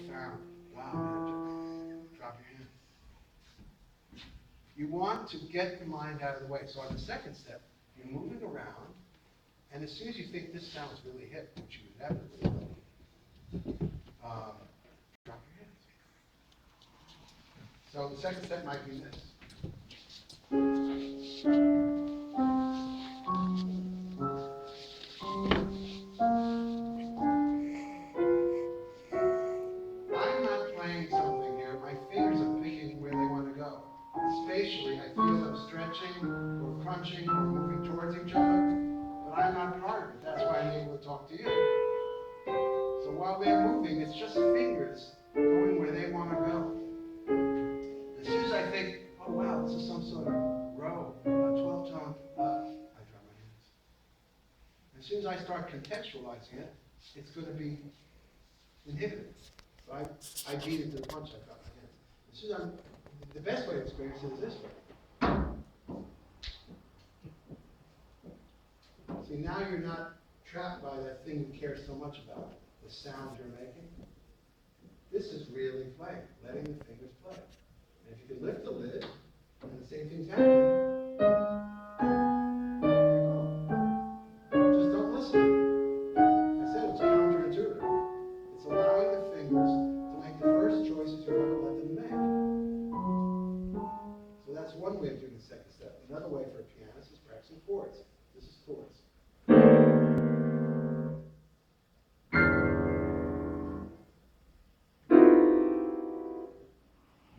Speaker 1: profound. Wow, man, drop your hand. You want to get the mind out of the way. So on the second step, you're moving around, and as soon as you think this sounds really hip, which you inevitably will, drop your hands. So the second step might be this. I'm not playing something here. My fingers are picking where they want to go. Spatially, I feel them stretching or crunching or moving towards each other, but I'm not part of it. That's why I'm able to talk to you. So while they're moving, it's just fingers going where they want to go. As soon as I think, oh wow, this is some sort of row, 12-tone, I drop my hands. As soon as I start contextualizing it, it's going to be inhibited. So I beat it to the punch, I drop my hands. As soon as the best way to experience it is this way. See, now you're not trapped by that thing you care so much about, the sound you're making. This is really playing, letting the fingers play. And if you can lift the lid, and the same thing's happening, just don't listen. I said it's counterintuitive. It's allowing the fingers to make the first choices you're going to let them make. So that's one way of doing the second step. Another way for a pianist is practicing chords. This is chords.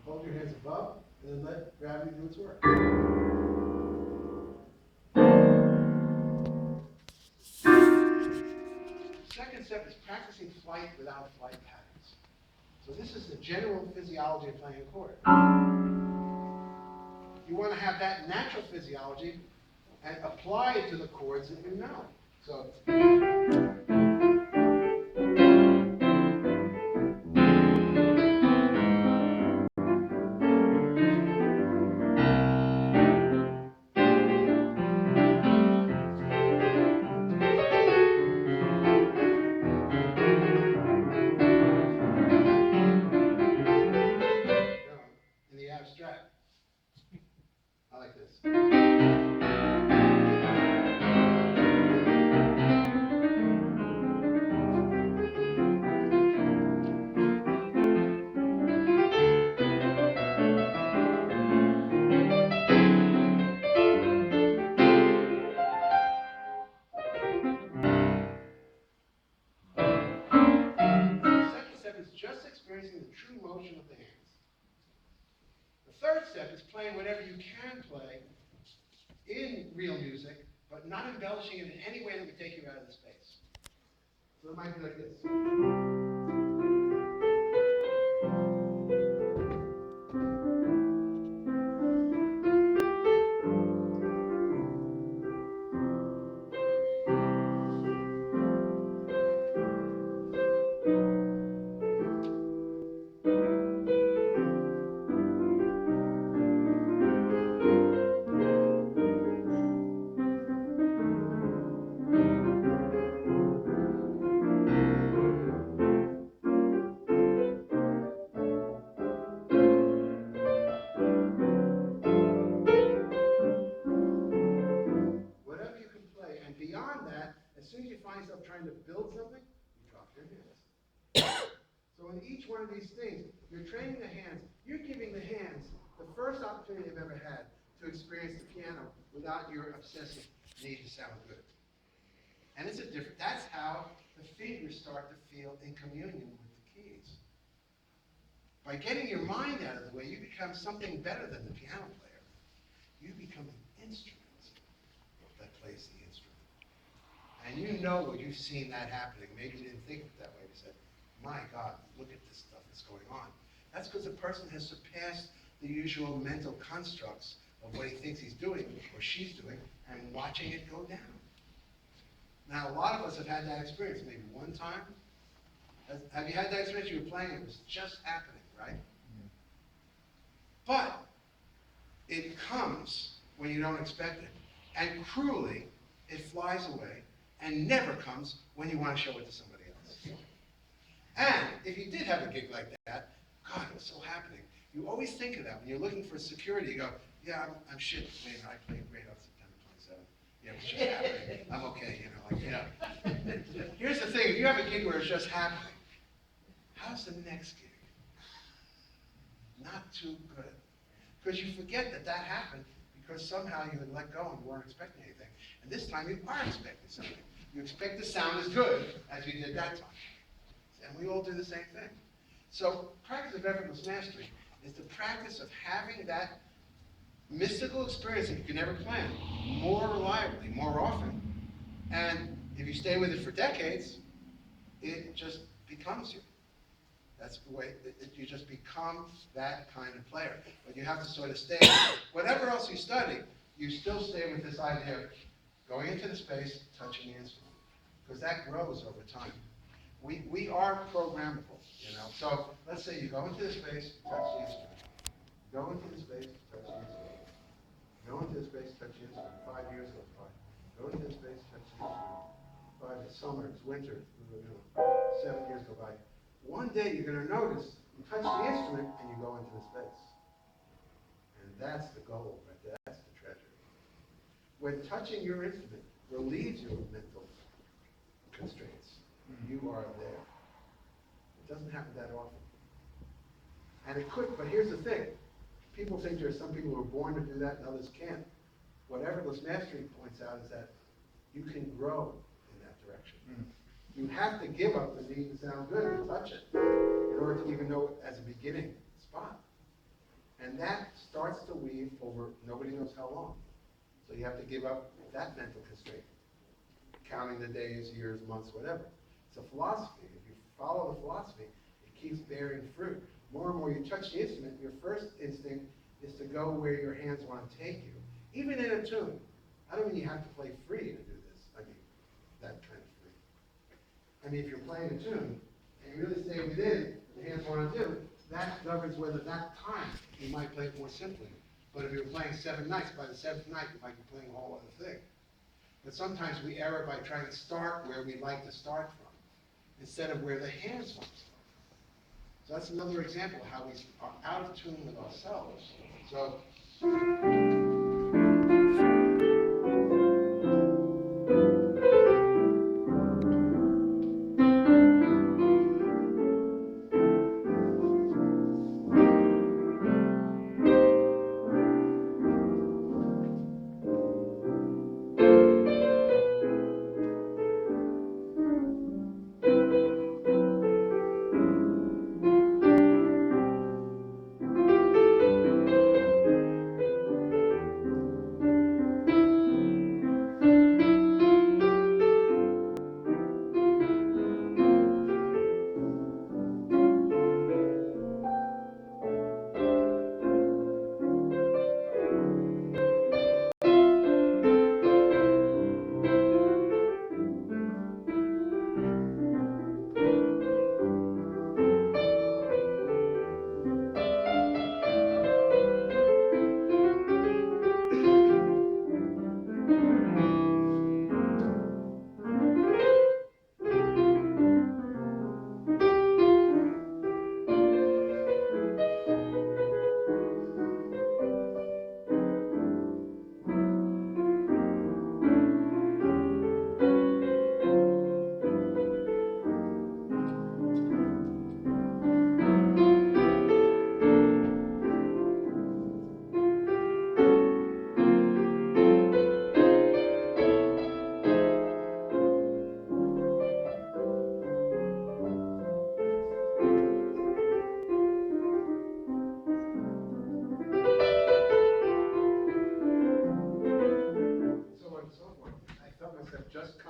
Speaker 1: Hold your hands above, and then let gravity do its work. Second step is practicing flight without flight patterns. So this is the general physiology of playing a chord. You want to have that natural physiology and apply it to the chords that you know. So third step is playing whatever you can play in real music, but not embellishing it in any way that would take you out of the space. So it might be like this. Whatever you can play, and beyond that, as soon as you find yourself trying to build something, you drop your hands. So in each one of these things, you're training the hands, you're giving the hands the first opportunity they've ever had to experience the piano without your obsessive need to sound good. And it's that's how the fingers start to feel in communion with the keys. By getting your mind out of the way, you become something better than the piano player. You become an instrument that plays the instrument. And you know when you've seen that happening. Maybe you didn't think of it that way. You said, my God, look at this stuff that's going on. That's because the person has surpassed the usual mental constructs of what he thinks he's doing or she's doing and watching it go down. Now, a lot of us have had that experience maybe one time. Have you had that experience? You were playing, it was just happening, right? But it comes when you don't expect it. And cruelly, it flies away and never comes when you want to show it to somebody else. And if you did have a gig like that, God, it was so happening. You always think of that. When you're looking for security, you go, yeah, I'm shit. Wait, I played great on September 27th. Yeah, it was just happening. I'm okay, Here's the thing. If you have a gig where it's just happening, how's the next gig? Not too good. Because you forget that happened because somehow you had let go and you weren't expecting anything. And this time you are expecting something. You expect to sound as good as you did that time. And we all do the same thing. So practice of effortless mastery is the practice of having that mystical experience that you can never plan more reliably, more often. And if you stay with it for decades, it just becomes you. That's the way, you just become that kind of player. But you have to sort of stay, whatever else you study, you still stay with this idea of going into the space, touching the instrument. Because that grows over time. We are programmable, So let's say you go into the space, touch the instrument. Go into the space, touch the instrument. Go into the space, touch the instrument. 5 years goes by. Go into the space, touch the instrument. It's summer, it's winter, 7 years go by. One day you're going to notice you touch the instrument and you go into the space. And that's the goal right there. That's the treasure. When touching your instrument relieves you of mental constraints, you are there. It doesn't happen that often. And it could, but here's the thing. People think there are some people who are born to do that and others can't. What Effortless Mastery points out is that you can grow in that direction. You have to give up the need to sound good and touch it in order to even know it as a beginning spot. And that starts to weave over nobody knows how long. So you have to give up that mental constraint, counting the days, years, months, whatever. It's a philosophy. If you follow the philosophy, it keeps bearing fruit. More and more you touch the instrument, your first instinct is to go where your hands want to take you, even in a tune. I don't mean you have to play free to do this. I mean, that kind of free. I mean, if you're playing a tune, and you really stay within what the hands want to do, that governs whether that time you might play it more simply. But if you're playing 7 nights, by the 7th night, you might be playing a whole other thing. But sometimes we err by trying to start where we like to start from, instead of where the hands want to start. So that's another example of how we are out of tune with ourselves. So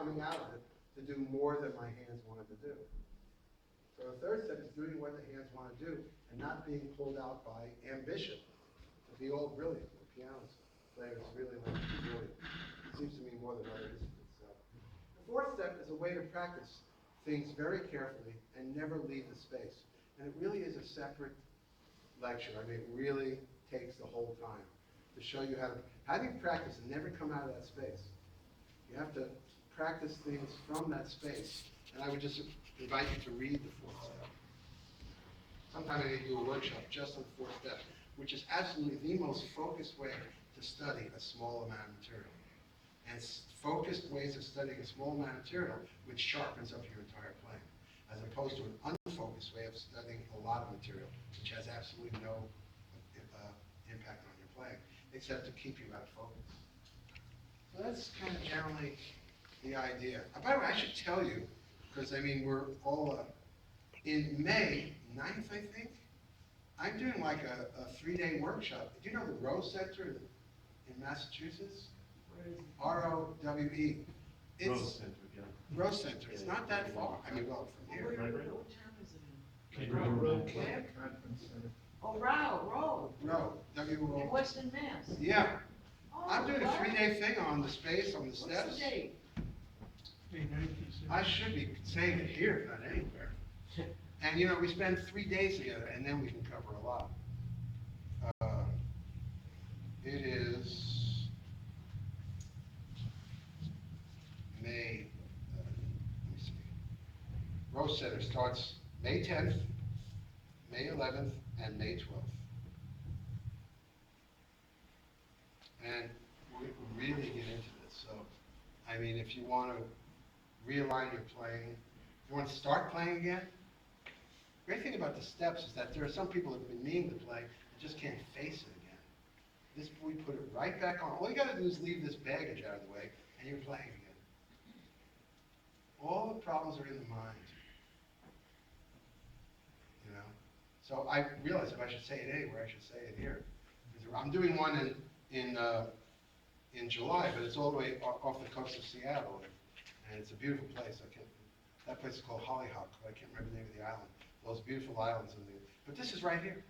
Speaker 1: coming out of it to do more than my hands wanted to do. So the third step is doing what the hands want to do and not being pulled out by ambition to be all brilliant. The piano players really like to be brilliant. It seems to me more than other instruments. So. The fourth step is a way to practice things very carefully and never leave the space. And it really is a separate lecture. I mean, it really takes the whole time to show you how do you practice and never come out of that space. You have to practice things from that space. And I would just invite you to read the fourth step. Sometime I may do a workshop just on the fourth step, which is absolutely the most focused way to study a small amount of material. And focused ways of studying a small amount of material, which sharpens up your entire playing, as opposed to an unfocused way of studying a lot of material, which has absolutely no impact on your playing, except to keep you out of focus. So that's kind of generally the idea. By the way, I should tell you, because I mean, we're all, in May 9th, I think, I'm doing like a 3-day workshop. Do you know the Rowe Center in Massachusetts? R-O-W-E. It's
Speaker 2: Rowe Center, yeah.
Speaker 1: Rowe Center. It's not that far. I mean, well, from here.
Speaker 3: What town is it in?
Speaker 2: Rowe.
Speaker 3: Oh, Rowe.
Speaker 1: Rowe. W-O.
Speaker 3: In Western Mass.
Speaker 1: Yeah.
Speaker 3: Oh,
Speaker 1: I'm doing a
Speaker 3: wow.
Speaker 1: 3-day thing on the space, on the steps.
Speaker 3: What's the date?
Speaker 1: I should be saying it here, not anywhere. And you know, we spend 3 days together, and then we can cover a lot. It is May, let me see. Rose Center starts May 10th, May 11th, and May 12th. And we really get into this. So, I mean, if you want to realign your playing, if you want to start playing again, the great thing about the steps is that there are some people that have been meaning to play and just can't face it again. This, we put it right back on. All you got to do is leave this baggage out of the way, and you're playing again. All the problems are in the mind. You know? So I realize if I should say it anywhere, I should say it here. I'm doing one in July, but it's all the way off the coast of Seattle, and it's a beautiful place. That place is called Hollyhock, but I can't remember the name of the island. Those beautiful islands but this is right here.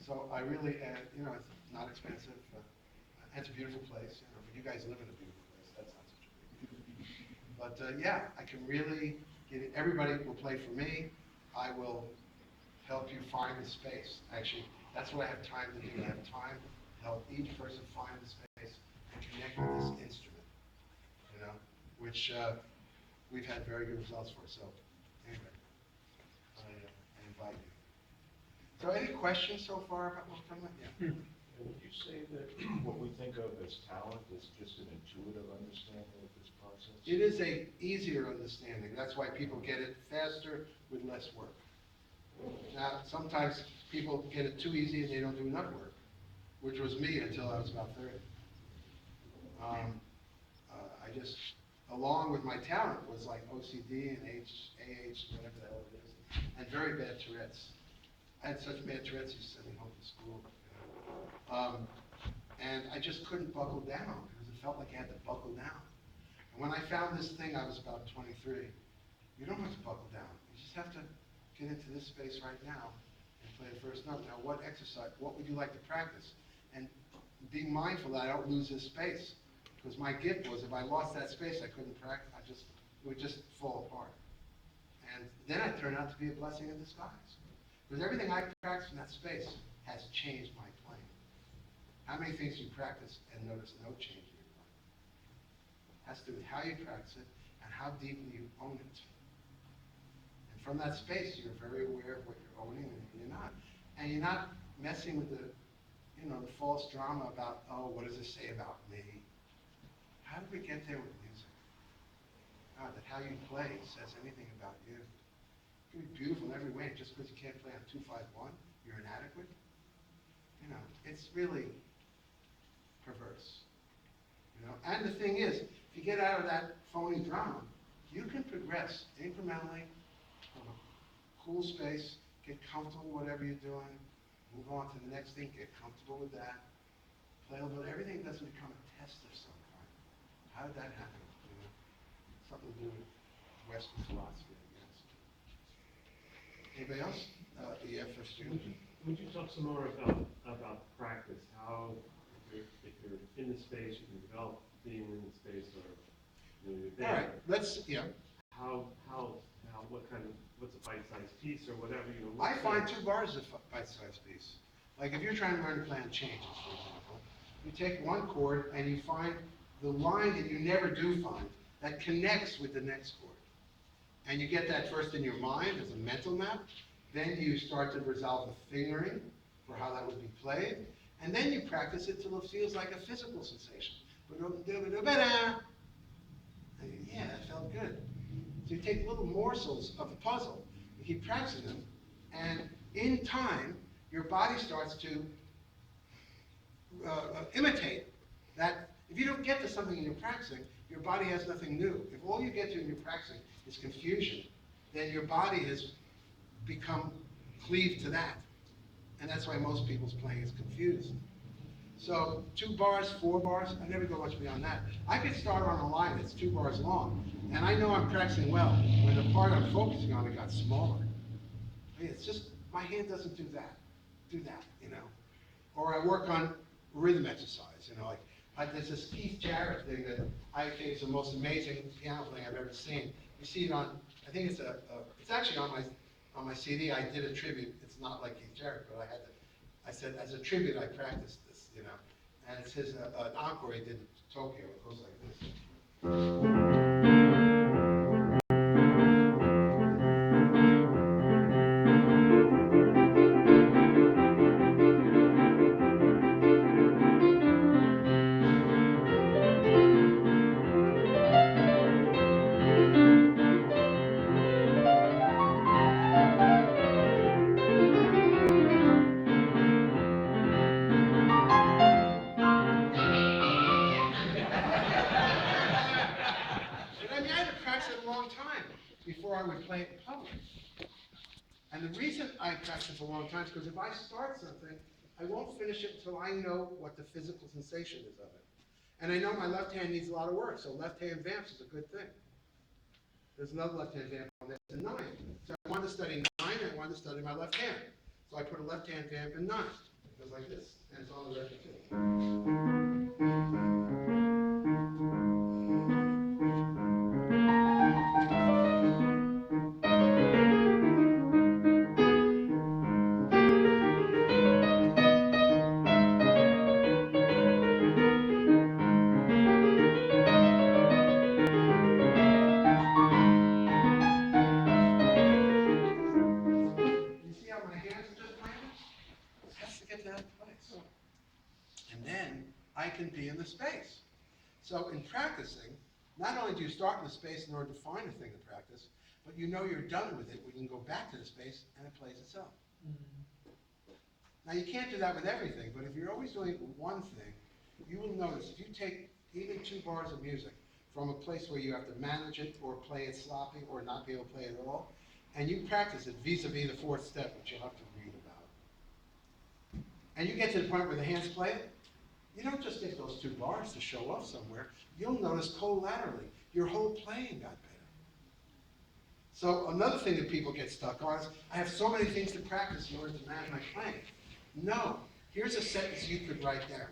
Speaker 1: So I really, you know, it's not expensive. It's a beautiful place. You know, but you guys live in a beautiful place. That's not such a big deal. But yeah, I can really get it. Everybody will play for me. I will help you find the space. Actually, that's what I have time to do. I have time to help each person find the space and connect with this instrument. You know, which we've had very good results for. So anyway, I invite you. So any questions so far about what's coming up? Yeah.
Speaker 2: Would you say that what we think of as talent is just an intuitive understanding of this process?
Speaker 1: It is a easier understanding. That's why people get it faster with less work. Now, sometimes people get it too easy and they don't do enough work, which was me until I was about 30. I just, along with my talent, was like OCD and AH, whatever the hell it is, and very bad Tourette's. I had such bad Tourette's, he sent me home from school. You know? And I just couldn't buckle down because it felt like I had to buckle down. And when I found this thing, I was about 23. You don't have to buckle down. You just have to get into this space right now and play the first note. Now, what exercise, what would you like to practice? And be mindful that I don't lose this space. Because my gift was if I lost that space, I couldn't practice. It would just fall apart. And then it turned out to be a blessing in disguise. Because everything I practiced in that space has changed my playing. How many things you practice and notice no change in your playing? It has to do with how you practice it and how deeply you own it. And from that space, you're very aware of what you're owning and you're not. And you're not messing with the, you know, the false drama about, oh, what does this say about me? How did we get there with music? God, that how you play says anything about you. It can be beautiful in every way. Just because you can't play on 2-5-1, you're inadequate. You know, it's really perverse. You know, and the thing is, if you get out of that phony drama, you can progress incrementally from a cool space, get comfortable with whatever you're doing, move on to the next thing, get comfortable with that, play a little bit. Everything doesn't become a test of some kind. How did that happen? You know? So to do with Western philosophy, I guess. Anybody else? Yeah, first you.
Speaker 4: Would you talk some more about practice? How, if you're in the space, you can develop being in the space, or you're there.
Speaker 1: All right, let's, yeah.
Speaker 4: How, what kind of, what's a bite-sized piece or whatever, you know?
Speaker 1: I
Speaker 4: what's
Speaker 1: find
Speaker 4: the-
Speaker 1: 2 bars a bite-sized piece. Like if you're trying to learn to play on changes, for example, you take one chord and you find the line that you never do find that connects with the next chord. And you get that first in your mind as a mental map. Then you start to resolve the fingering for how that would be played. And then you practice it till it feels like a physical sensation. And yeah, that felt good. So you take little morsels of the puzzle, you keep practicing them, and in time, your body starts to imitate that. If you don't get to something in your practicing, your body has nothing new. If all you get to in your practicing is confusion, then your body has become cleaved to that. And that's why most people's playing is confused. So 2 bars, 4 bars, I never go much beyond that. I could start on a line that's 2 bars long, and I know I'm practicing well when the part I'm focusing on it got smaller. I mean, it's just, my hand doesn't do that, you know. Or I work on rhythm exercise, you know, like there's this Keith Jarrett thing that I think is the most amazing piano playing I've ever seen. You see it on, I think it's it's actually on my CD. I did a tribute. It's not like Keith Jarrett, but I said as a tribute I practiced this, you know. And it's his an encore he did in Tokyo. It goes like this. I mean, I had to practice it a long time before I would play it in public. And the reason I practice a long time is because if I start something, I won't finish it until I know what the physical sensation is of it. And I know my left hand needs a lot of work, so left hand vamps is a good thing. There's another left hand vamp on there, it's a 9. So I wanted to study 9, and I wanted to study my left hand. So I put a left hand vamp in 9. It goes like this, and it's on the record too. You see how my hands are just playing? It has to get to that place. And then I can be in the space. So in practicing, not only do you start in the space in order to find a thing to practice, but you know you're done with it when you can go back to the space and it plays itself. Now you can't do that with everything, but if you're always doing one thing, you will notice if you take even 2 bars of music from a place where you have to manage it or play it sloppy or not be able to play it at all, and you practice it vis-a-vis the 4th step, which you'll have to read about, and you get to the point where the hands play it, you don't just get those 2 bars to show off somewhere. You'll notice collaterally, your whole playing got better. So another thing that people get stuck on is, I have so many things to practice in order to manage my playing. No, here's a sentence you could write down.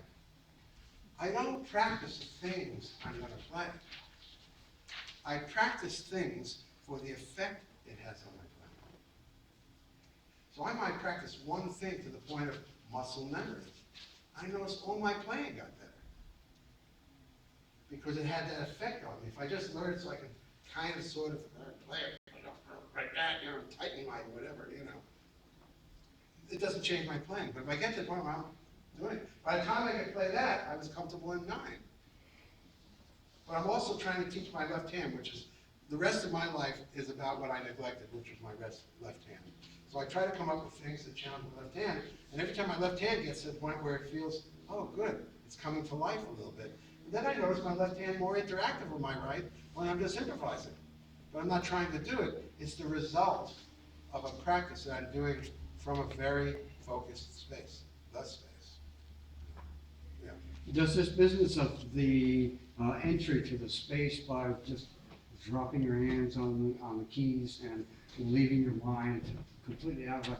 Speaker 1: I don't practice the things I'm going to play. I practice things for the effect it has on my playing. So I might practice one thing to the point of muscle memory. I noticed all my playing got better because it had that effect on me. If I just learned so I could kind of sort of play it like that, you know, tighten my whatever, you know, it doesn't change my playing. But if I get to the point where I'm doing it, by the time I could play that, I was comfortable in 9. But I'm also trying to teach my left hand, which is, the rest of my life is about what I neglected, which was my left hand. So I try to come up with things that challenge my left hand, and every time my left hand gets to the point where it feels, oh good, it's coming to life a little bit. And then I notice my left hand more interactive with my right when I'm just improvising. But I'm not trying to do it. It's the result of a practice that I'm doing from a very focused space, the space. Yeah.
Speaker 5: Does this business of the entry to the space by just dropping your hands on the keys and leaving your mind completely out of